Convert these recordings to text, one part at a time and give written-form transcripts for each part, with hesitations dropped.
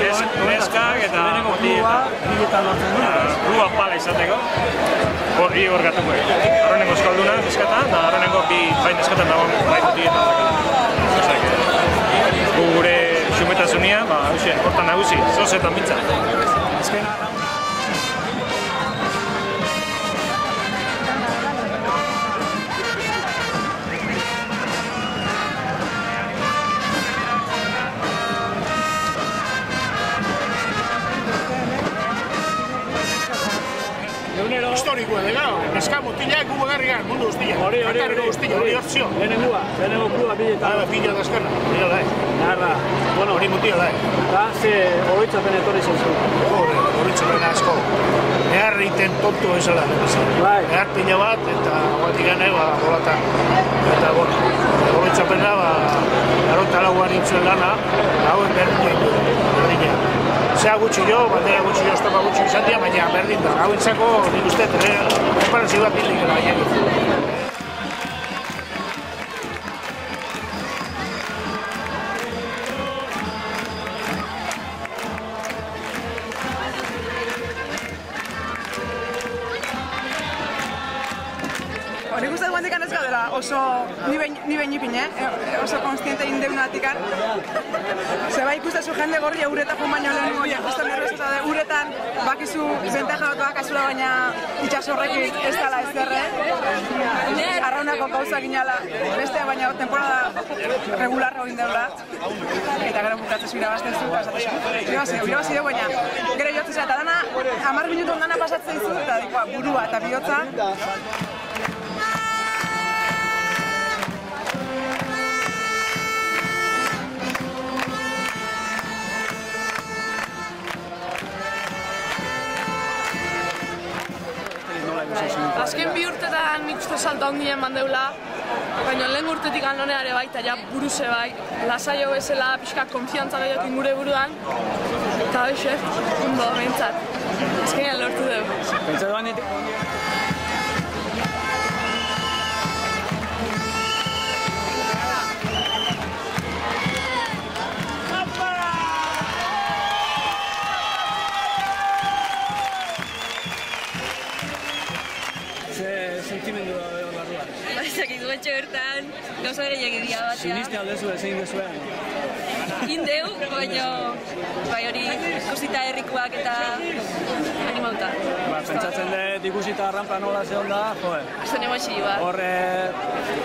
neskak eta klua pala izateko. Hori hor gatuko. Arronengo eskalduna neskata, eta arronengo bi neskatan dagoen bai mutietan. Gure xumetasunia, hortan nagusi, zozetan bitza. Historikoa dela, neska mutilak gu bagarriak mundu guztiak. Hori hortzio. Lehenengo klua bileta. Bila da eskerra, bila da. Narra. Hori mutila da. Eta ze horitzapen etorri zen zuen. Horitzapen asko. Behar iten tontu ezala. Behar pila bat eta guatik gane, bolatan. Eta horitzapena, garota lauan intzuen lana, hauen berdin berdina. Zea gutxi jo, bandera gutxi jo, estopa gutxi izatea, baina berdin da. Hau intzako, nik uste, reparazio bat bildik gara baina. Nik uste guantikan ez gaudela oso ni behin ipin, oso konstiente indeunatik. Zeba ikustezu jende gorri uretako baino lehenengo, justo nervioso da uretan bakizu bentaja bat bakazula, baina itxasorrekin ez dela ezerre. Arraunako gauza ginala, beste baina temporada regularra egin deula. Eta gero bukatzezu irabazten zu, irabazio, baina gero jotzea eta dana 10 minutu ondana pasatzen dizu, eta burua eta bihotza. Azken 2 urtetan nik uste salto handien mandeula, baina lehen urtetik anloneare baita, ja buruze bai, lasaio bezala, pixka konfiantza gehiokin gure buruan, eta hoxe, ondo, behintzat, azkenean lortu dugu. Pentsatu banetik? Etxe bertan, gauza ere egiria batean. Siniste aldezu ezin dezuen? Indeu, baina hori ikusita herrikoak eta animauta. Pentsatzen dut ikusita arranpa nola zehon da, joe. Zen emotxi bat. Horre,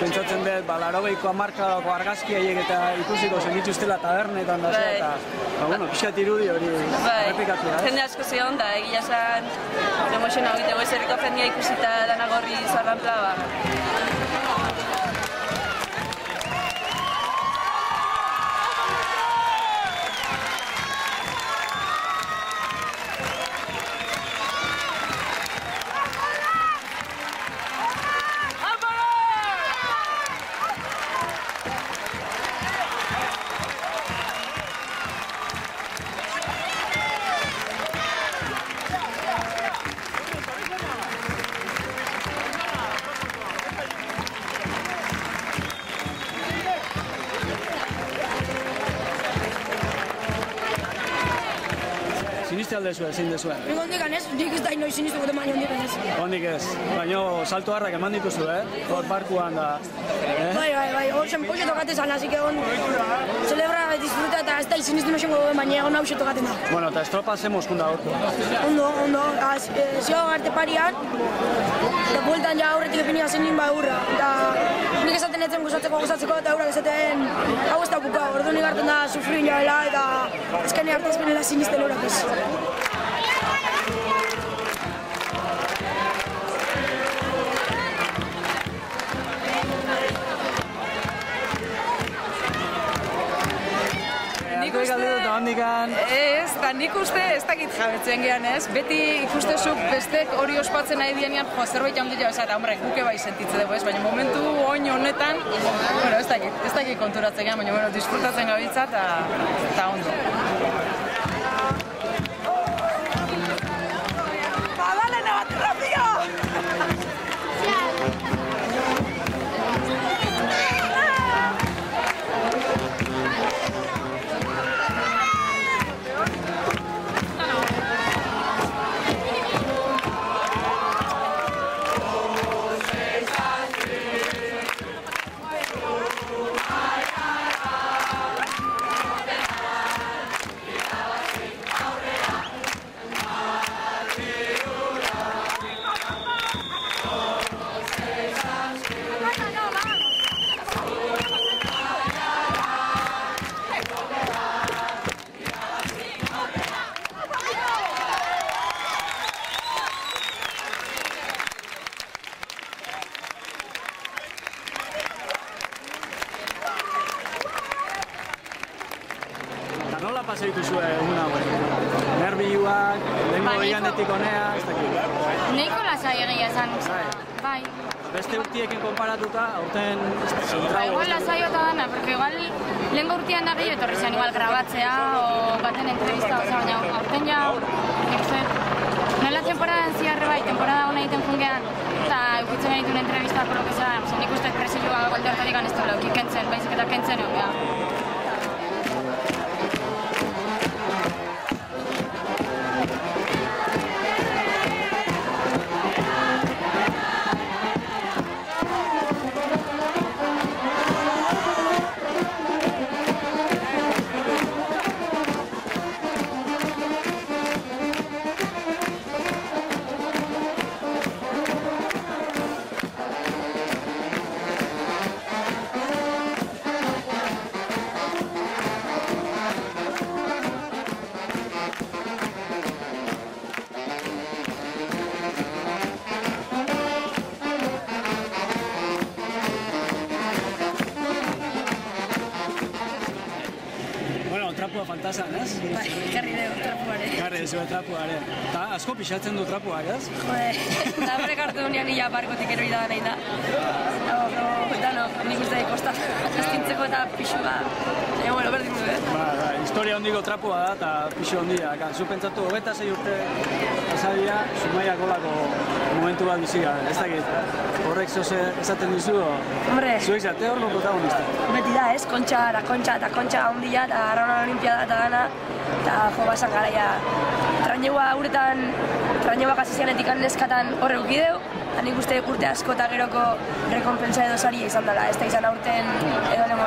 pentsatzen dut, 80ko hamarkadako argazkiaiek eta ikusiko zenituztela tabernetan da zea, eta pixat irudi hori errepikatu da. Jende asko zehon da, egia zan emotxena egiteko ez herriko jendea ikusita danagorri zarranpla ba. Siniste aldezu ezin dezuen? Nik ondikan ez, nik ez da inoiz sinistu gute baina ondikan ez. Ondik ez, baina salto harrak eman dituzu, hor barkuan da. Bai, hoxe tokaten zan, así que celebra, disfruta eta ez da sinistu noxengo baina egon hau tokaten da. Bueno, eta estropa zemos kunda horko. Ondo, zio arte parian, eta bueltan ja aurretik epinia zenin ba urra. Eta nik esaten etzen gozatzeko eta aurrak esaten hau ez da buka, ordu nik hartzen da sufrin jabela eta ezkene hartez benela sinisten horak ez. Ez, eta nik uste ez dakit jabetzen gehan ez, beti ikustezuk bestek hori ospatzen nahi dienean, zerbait handia ez eta, hombre, guke bai sentitze dugu ez, baina momentu oin honetan, bueno, ez dakit konturatzen gehan, baina disfrutatzen gabiltza eta ondo. Madalena bat rapio! dituzu egun hauen? Nervioak, lehenko igandetik honea, ez dakit. Neiko lasai egia esan. Bai. Beste urtiekin konparatuta, aurten zentrago... Igual lasaio eta dana, porque igual lehenko urtean da gehiago etorri zen, igual grabatzea, o baten entrevista, baina aurten ja, nola temporadan ziarre bai, temporada hona egiten fungean, eta eukitzen genituen entrevista, por lo que sea, nik uste presioa golde hartarik ez duela, kentzen, baizik eta kentzen egon, ja. Trapua fantazan, ez? Bai, garri dugu trapuare. Garri dugu trapuare. Eta asko pixatzen du trapua, ez? Jode, da horrek hartu dunean gila barkotik erori da nahi da. Dano, nik uste kosta astintzeko eta pixua. Bueno, berdin du, Historia hondiko trapua da eta pixo hondia. Zu pentsatu, 26 urte pasadia, Zumaiak olako momentu bat biziga. Ez dakit, horrek zoze esaten dizu, zuek zate hor protagonista. Beti da, ez? Kontxa hondia eta arrauna olimpiada eta dana, eta jo basan garaia. Traineua gazizianetik neskatan horre ukideu, eta nik uste urte asko eta geroko rekompensa edo saria izan dela. Ez da izan aurten edo lehemo,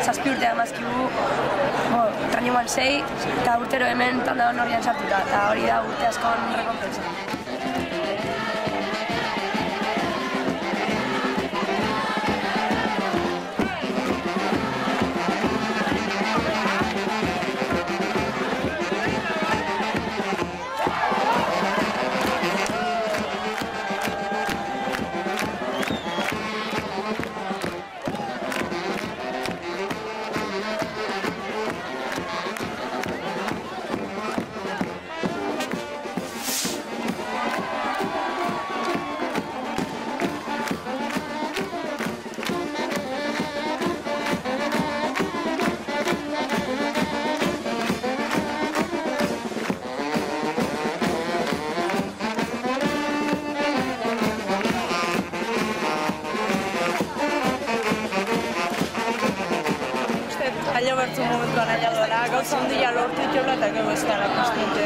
zazpi urte amazkigu, traineuan 6, eta urtero hemen tanda horrian sartuta, eta hori da urte askon rekompensa. Bertzu momentuan nahi duela, gauza handia lortu itxola eta gero ez gara konstiente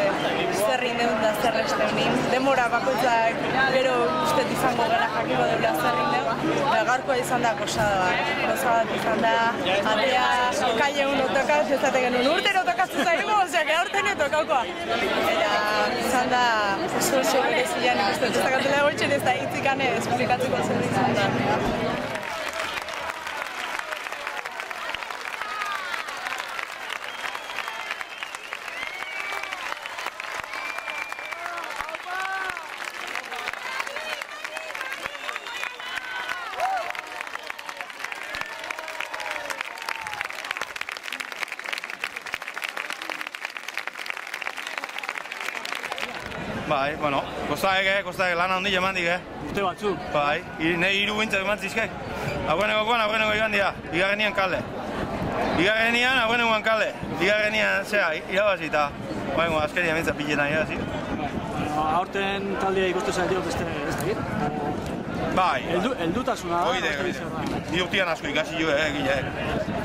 zer indeun da zer esteunin. Demora bakoitzak gero ustet izango gara jakiko deula zer indeun. Garkoa izan da gozada bat izan da, atea kaile uno tokaz, ez zate genuen urtero tokazu zaigu, ozea, aurten tokaukoa. Eta izan da, oso berezian ikustet, ez da gantela egoltxen ez da hitzikane esplikatzeko zer izan da. Bai, bueno, kostaek lan handi eman dik, Urte batzuk? Bai, nahi 3 bintzak eman zizkek. Aurrenekoan, aurrenekoan dia, bigarrenian kale. Bigarrenian, aurrenekoan kale. Bigarrenian, irabazi eta, azkerian bintzak pilena irabazi. Aurten taldea ikustu zaitio beste ez dakit? Bai. Eldutasuna da? Oide. Ni urtean asko ikasi jo, gilek.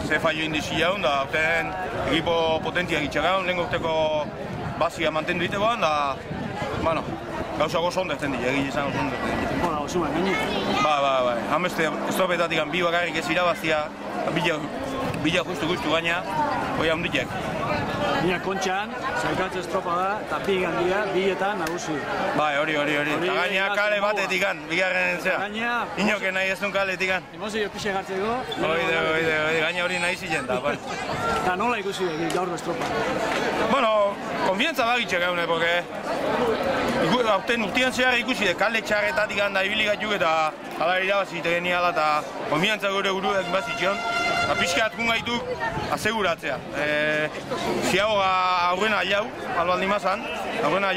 Ze fallo indizi jaun, da aurten ekipo potentiak itxagaun, lehen urteko bazia mantendu itegoan, da, bueno, gauza gozo ondezten dira, egile izan gozo ondezten dira. Tempola gozuan, gaini? Bai. Hameste, estropetatik bi bakarrik ez irabazia, bila justu gaina, hoi handiek. Baina kontxan, zaikatze estropa da, eta bi gandia, bietan nagusi. Bai, hori. Eta gaina kale batetik an, bigarren zea. Inoke nahi ez duen kaletik an. Emozio pixe gartzeko. Oide, gaina hori nahi zilen da. Eta nola ikusi egin gaur estropa? Bueno, konfiantza bagitxe gaune, porque aurten urtean zehar ikusi de kale txarretatik an da ibili gaituk eta ala irabazi egiten geniala eta konfiantza gure buruak bazitxeon. eta pixka atkun gaituk aseguratzea. Ziagoa aurrena aiau, albaldin mazan, aurrena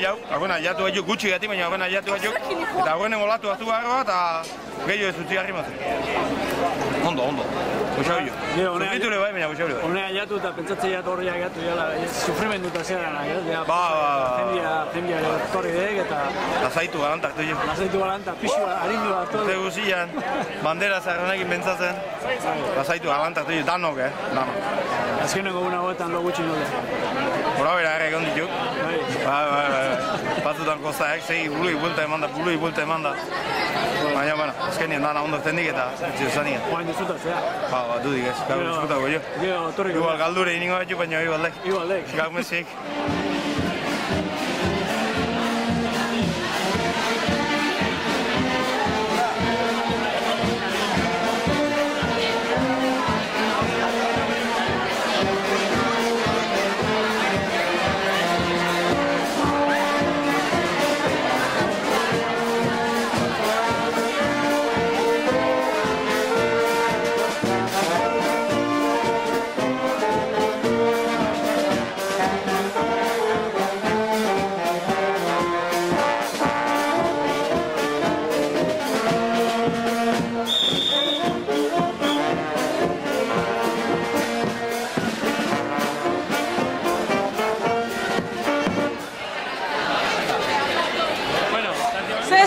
aiatu gaituk, gutxi gati, baina aurrena aiatu gaituk, eta aurrenen olatu hartu garroa, eta gehiago ez utzi harri mazen. Ondo. Goxabillo. Sufriture bai, baina goxabillo bai. Honea aiatu eta pentsatzea horri aiatu jala, sufrimenduta zeran, jendia torri dek eta... Lasaitu galantak dugu. Lasaitu galantak, pixua, harindu bat. Urte guzian, bandera zarrenekin pentsatzen. Lasaitu galantak dugu, danok, danok. Azkeneko guna goetan lo gutxi nole. Hora bera errek ondituk. Bai. Batzutan kostaek, segi bului bulta emanda. Baina, azkenien dana ondo tendik eta zio zanik. Baina disfrutatzea. Ba, dudik ez, gaur disfrutako jo. Igual galdure iningo batxu, baina ibaldek. Gaur mesik.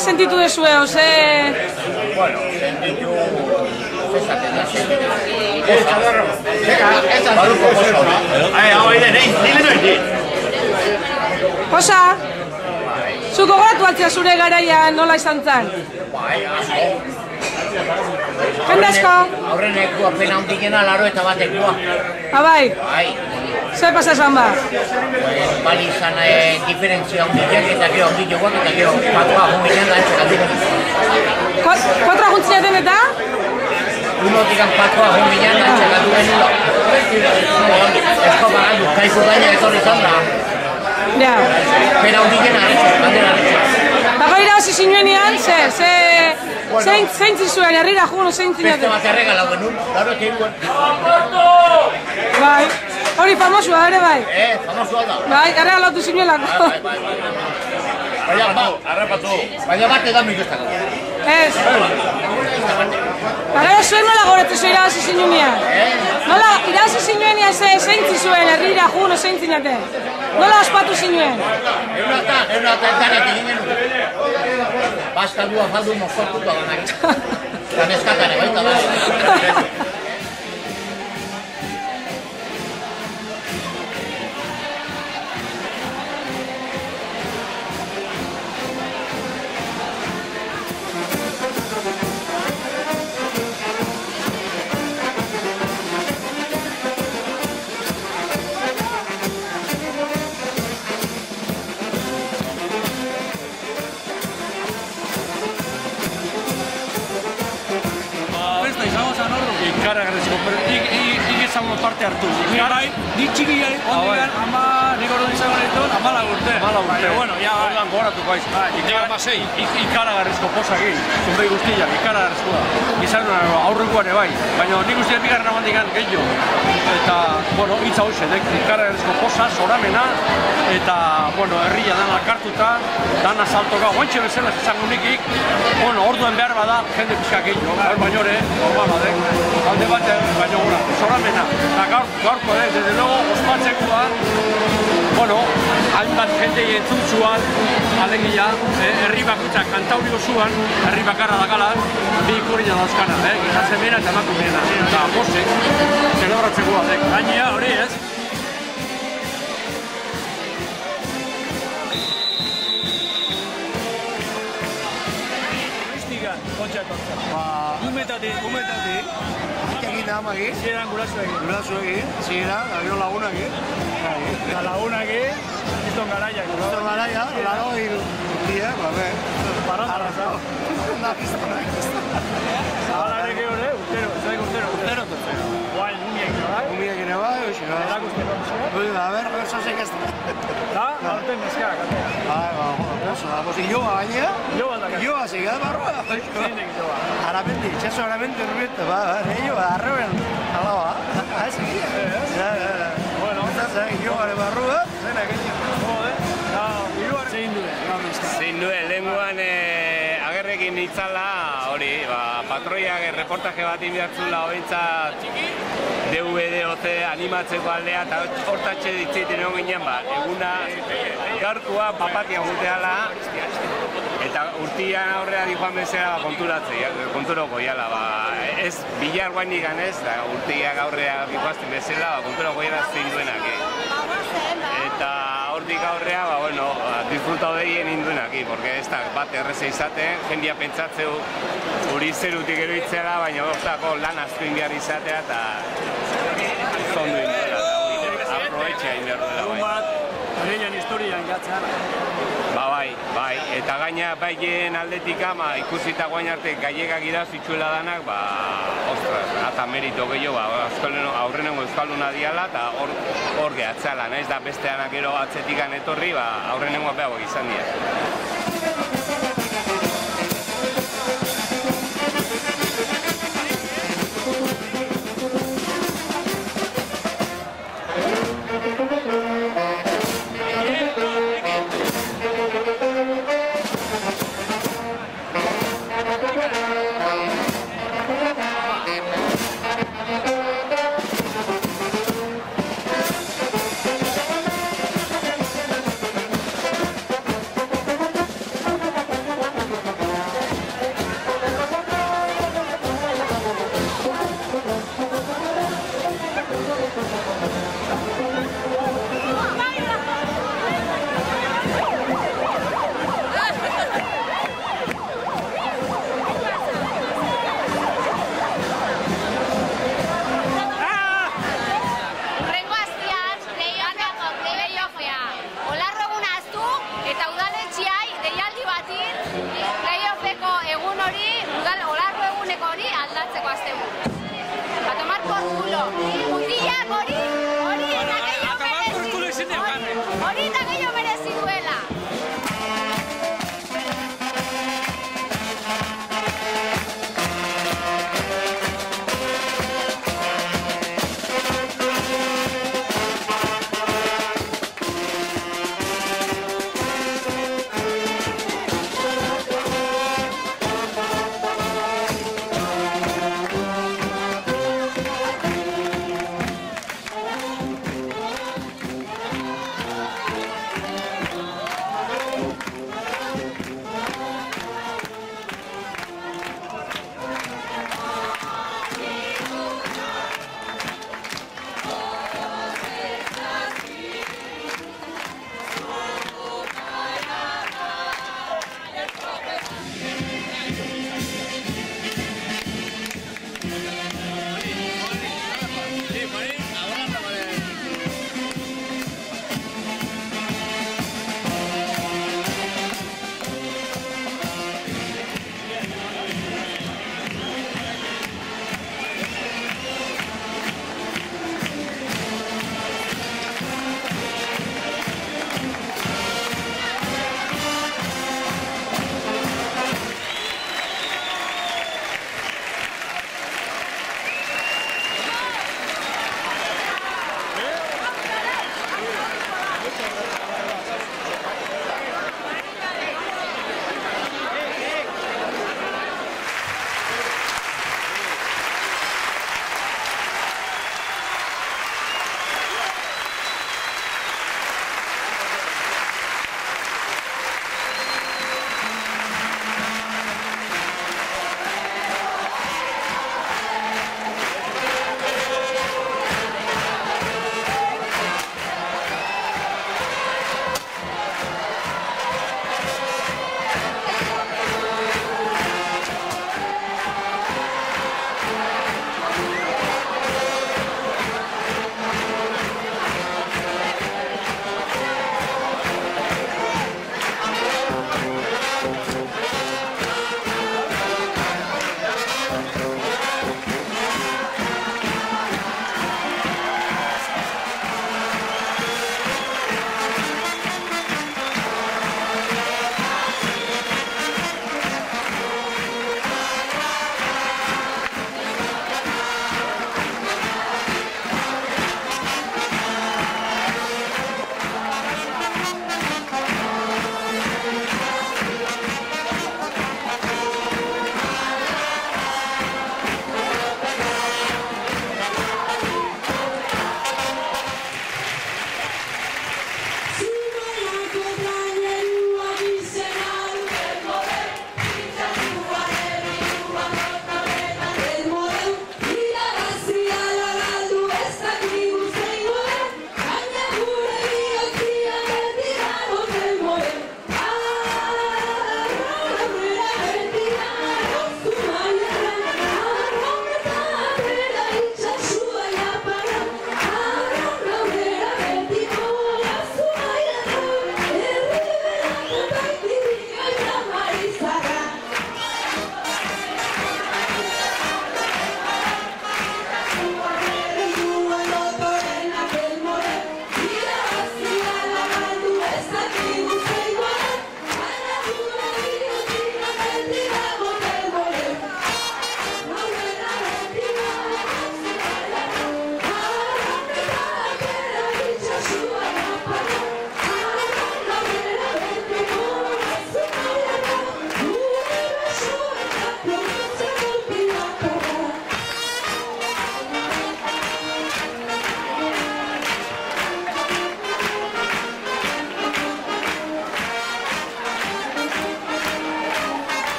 Sentitu dezue, ose... Bueno, sentitu... Zezaten da, baruko posa hori. Hau aire, nile noin. Posa? Zuko goratu altzea zure garaian nola izan zen? Bai, asko. Jende asko? Aurreneko apena hundikena laro eta batekoa. Bai? Bai. Zer pasa esan ba? Bali izan diferentzia hundiak eta gero hundikoak eta gero patua hundiken da etxekatu. Kontra juntziaten eta? Unotikan patua hundiken da etxekatu genula. Esko bagandu, kaiku gaina etorri izan da. Ja. Pera hundiken arretxe, bandera arretxe. Bago irabazi zinuenean, zein zizuen, herrira jugun zein zinaten? Beste bat erregala genuen, laro eta iruen. Bai. Hori famosua ere bai? Famosua da. Bai, erregalatu zinuelako. Bai. Baina bat edan mikustako. Ez. Gero zuen nola goretu irabazi zinuenean? Nola irabazi zinuenean zein zizuen, herrira jugun zein zinaten? Nola ospatu zinuen? Eunatan danak egin genuen. Bastaldua faldu mozortuta danak. Ganezkatane baita da. izango parte hartu. Ni txikia, ondigan, nik orduan izango nituen, 14 urte. Baina, bueno, ya... Orduan goratuko aiz. Ikaragarrizko posakin, zumei guztiak, ikaragarrizko da. Izan aurrekoan bai, baina nik guztiak bigarren amandikan gehiago. Eta, bueno, hitza hoxe, ikaragarrizko posa, zoramena, eta, bueno, herria dan alkartuta, dana saltoka, guantxe bezala izango nikik, bueno, orduan behar bada, jende pixka gehiago, baina hori, normal badek, alde batean, baina gora, zoramena. Eta gaurko, desde luego, ospatzekoa, bueno, hainbat jende entzun zuan, alegia, herri bakoitzak kantaurio zuan, herri bakarra dakala, bi ikurina dauzkana, gizazemena eta emakumeena. Eta posek, zelebratzekoa dek. Gainea, hori ez? Turistika, kontxa etortzen. Umetatik. Egin da amagi. Zieran gurasoekin. Gurasoekin, zieran, gero lagunakin. Eta lagunakin, izton garaiak. Izton garaia, laro hildiak, babe. Arrazao. Zabala ere geho, urtero, zaik urtero. Urtero. Guain, umiek bai. Umiek ere bai, oixi. Erakusteko. A ber, sasek ez da. Da, aurten neskak. Iloa gainea? Iloa ziga barroa. Aramendi, itxaso aramendi urbieta, iloa, arreben, alaua. Bueno, iloare barrua, zena zein duen, lehenguan agerrekin itzala, hori, patroiak reportaje bat inbiatzula hobentzat DVD ote animatzeko aldea eta hortatxe ditzeiten egon ginen, eguna gaurkoa papatian guteala eta urtian aurrea dijoan bezala konturoko jala, ez bilar guainik ganez, urtiak aurrea dijoazten bezala konturoko jala zein duenak. Eta hortik aurrea, disfrutau behien induenak, porque ez da bat erreza izaten, jendia pentsatzeu hori zerutik eroitzela, baina hortako lan asko inbiar izatea eta zondu inbiar, aprobetxea inbiar duela. Egun bat, horrean historian gatzea. Bai, eta gaina baien aldetik ikusita guain arte gaiegak idazitzuela danak, ostras, eta merito gehiago, aurrenengo euskalduna diala eta hor gehatzala, nahiz da besteanak ero atzetikan etorri, aurrenengo behago izan dira.